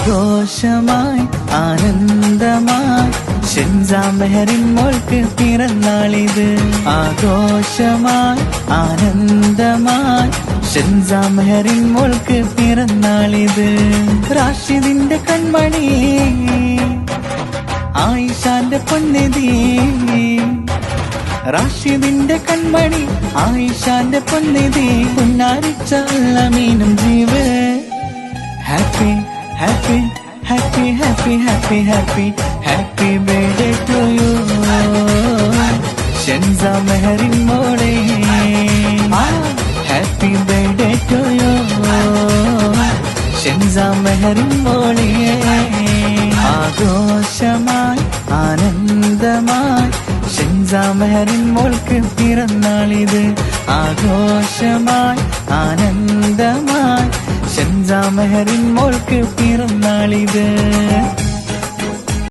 ആഘോഷമായി ആനന്ദമായി ഷെൻസ മെഹറിൻ മോൾക്ക് പിറന്നാളിത്. ആഘോഷമായി ആനന്ദമായി ഷെൻസ മെഹറിൻ മോൾക്ക് പിറന്നാളിത്. റാഷിദിന്റെ കൺമണി ആയിഷാന്റെ പൊന്നിധി, റാഷിദിന്റെ കൺമണി ആയിഷാന്റെ പൊന്നിധി, പുന്നാരിച്ച അല്ലമീനും ജീവ്. Happy happy happy happy happy happy happy birthday to you Shensa Mehrin മോളെ. Happy birthday to you Shensa Mehrin മോളെ. ആഘോഷമായി ആനന്ദമായി ഷെൻസ മെഹറിൻ മോൾക്ക് പിറന്നാളിത്. ആഘോഷമായി ആനന്ദമായി ഷെൻസ മെഹറിൻ മോൾക്ക് പിറന്നാളിത്.